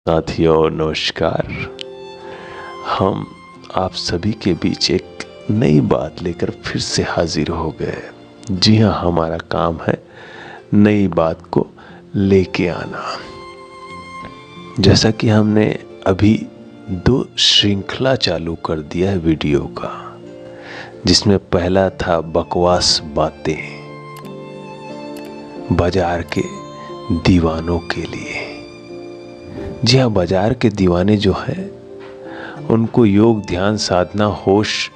साथियों नमस्कार। हम आप सभी के बीच एक नई बात लेकर फिर से हाजिर हो गए। जी हाँ, हमारा काम है नई बात को लेके आना। जैसा कि हमने अभी 2 श्रृंखला चालू कर दिया है वीडियो का, जिसमें पहला था बकवास बातें बाजार के दीवानों के लिए। जी हाँ, बाजार के दीवाने जो हैं उनको योग, ध्यान, साधना, होश,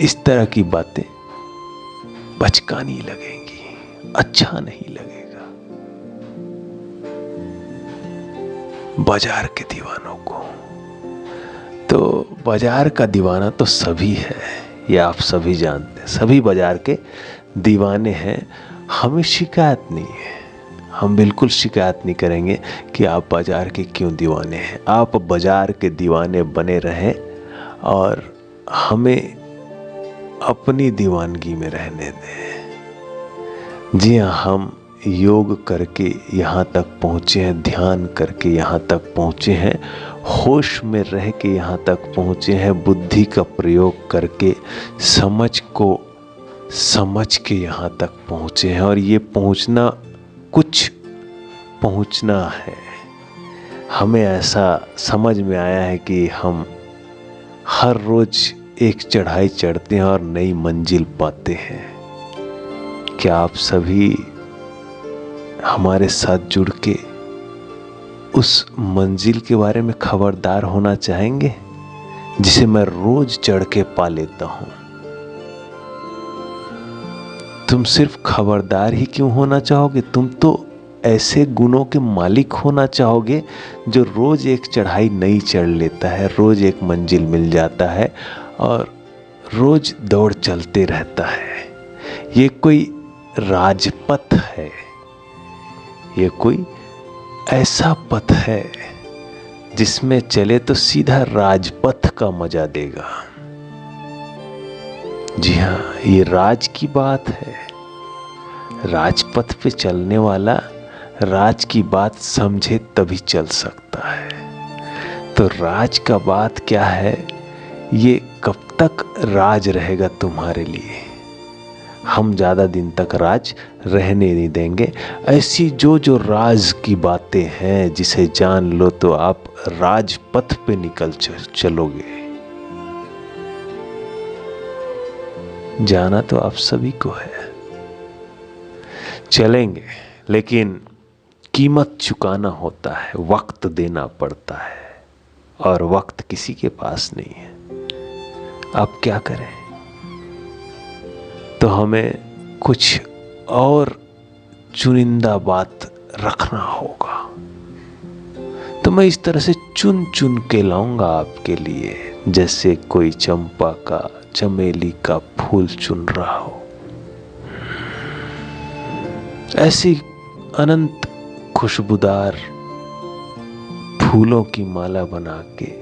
इस तरह की बातें बचकानी लगेंगी, अच्छा नहीं लगेगा बाजार के दीवानों को। तो बाजार का दीवाना तो सभी है, ये आप सभी जानते हैं। सभी बाजार के दीवाने हैं। हमें शिकायत नहीं है, हम बिल्कुल शिकायत नहीं करेंगे कि आप बाजार के क्यों दीवाने हैं। आप बाजार के दीवाने बने रहें और हमें अपनी दीवानगी में रहने दें। जी हाँ, हम योग करके यहाँ तक पहुँचे हैं, ध्यान करके यहाँ तक पहुँचे हैं, होश में रह के यहाँ तक पहुँचे हैं, बुद्धि का प्रयोग करके समझ को समझ के यहाँ तक पहुँचे हैं। और ये पहुँचना कुछ पहुँचना है। हमें ऐसा समझ में आया है कि हम हर रोज एक चढ़ाई चढ़ते हैं और नई मंजिल पाते हैं। क्या आप सभी हमारे साथ जुड़ के उस मंजिल के बारे में खबरदार होना चाहेंगे, जिसे मैं रोज चढ़ के पा लेता हूं? तुम सिर्फ खबरदार ही क्यों होना चाहोगे? तुम तो ऐसे गुणों के मालिक होना चाहोगे जो रोज एक चढ़ाई नई चढ़ लेता है, रोज एक मंजिल मिल जाता है और रोज दौड़ चलते रहता है। ये कोई राजपथ है, ये कोई ऐसा पथ है जिसमें चले तो सीधा राजपथ का मजा देगा। जी हाँ, ये राज की बात है। राजपथ पे चलने वाला राज की बात समझे तभी चल सकता है। तो राज का बात क्या है, ये कब तक राज रहेगा तुम्हारे लिए? हम ज़्यादा दिन तक राज रहने नहीं देंगे। ऐसी जो राज की बातें हैं, जिसे जान लो तो आप राजपथ पे निकल चलोगे। जाना तो आप सभी को है, चलेंगे, लेकिन कीमत चुकाना होता है, वक्त देना पड़ता है और वक्त किसी के पास नहीं है। अब क्या करें? तो हमें कुछ और चुनिंदा बात रखना होगा। तो मैं इस तरह से चुन चुन के लाऊंगा आपके लिए, जैसे कोई चंपा का, चमेली का फूल चुन रहा हो। ऐसी अनंत खुशबूदार फूलों की माला बना के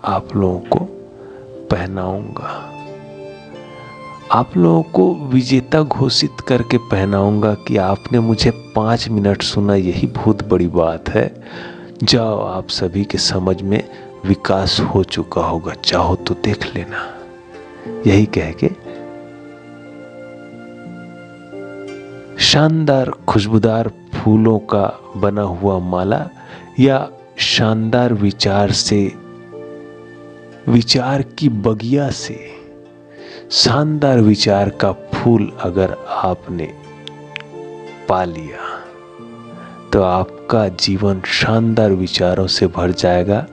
आप लोगों को पहनाऊंगा, आप लोगों को विजेता घोषित करके पहनाऊंगा कि आपने मुझे 5 मिनट सुना, यही बहुत बड़ी बात है। जाओ, आप सभी के समझ में विकास हो चुका होगा, चाहो तो देख लेना। यही कह के शानदार खुशबूदार फूलों का बना हुआ माला या शानदार विचार से, विचार की बगिया से शानदार विचार का फूल अगर आपने पा लिया तो आपका जीवन शानदार विचारों से भर जाएगा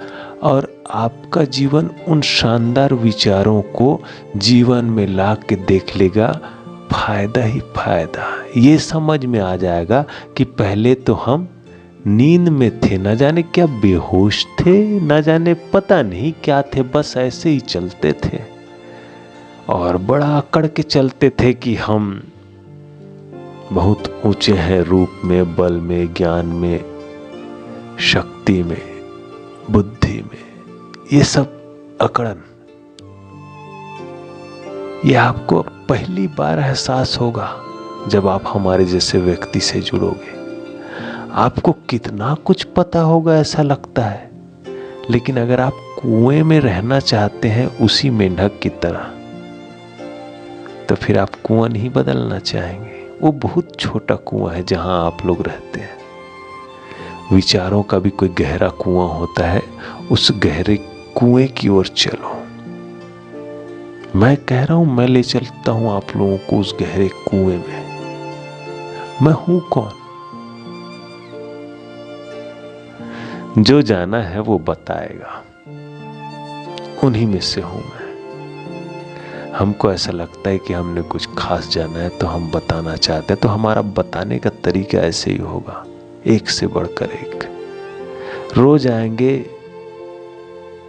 और आपका जीवन उन शानदार विचारों को जीवन में ला के देख लेगा, फायदा ही फायदा। ये समझ में आ जाएगा कि पहले तो हम नींद में थे, न जाने क्या बेहोश थे, न जाने पता नहीं क्या थे, बस ऐसे ही चलते थे और बड़ा अकड़ के चलते थे कि हम बहुत ऊंचे हैं रूप में, बल में, ज्ञान में, शक्ति में, बुद्धि में। ये सब अकड़न, ये आपको पहली बार एहसास होगा जब आप हमारे जैसे व्यक्ति से जुड़ोगे। आपको कितना कुछ पता होगा ऐसा लगता है, लेकिन अगर आप कुएं में रहना चाहते हैं उसी मेंढक की तरह, तो फिर आप कुआं नहीं बदलना चाहेंगे। वो बहुत छोटा कुआं है जहां आप लोग रहते हैं। विचारों का भी कोई गहरा कुआं होता है, उस गहरे कुएं की ओर चलो। मैं कह रहा हूं, मैं ले चलता हूं आप लोगों को उस गहरे कुएं में। मैं हूं कौन? जो जाना है वो बताएगा, उन्हीं में से हूं मैं। हमको ऐसा लगता है कि हमने कुछ खास जाना है तो हम बताना चाहते हैं, तो हमारा बताने का तरीका ऐसे ही होगा, एक से बढ़कर एक। रोज आएंगे,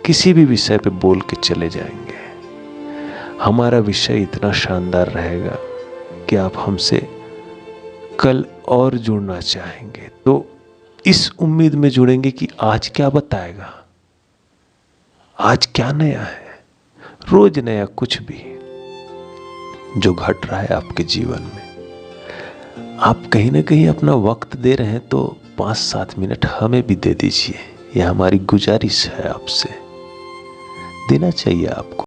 किसी भी विषय पे बोल के चले जाएंगे। हमारा विषय इतना शानदार रहेगा कि आप हमसे कल और जुड़ना चाहेंगे। तो इस उम्मीद में जुड़ेंगे कि आज क्या बताएगा, आज क्या नया है। रोज नया कुछ भी जो घट रहा है आपके जीवन में। आप कहीं ना कहीं अपना वक्त दे रहे हैं, तो 5-7 मिनट हमें भी दे दीजिए। यह हमारी गुजारिश है आपसे, देना चाहिए आपको।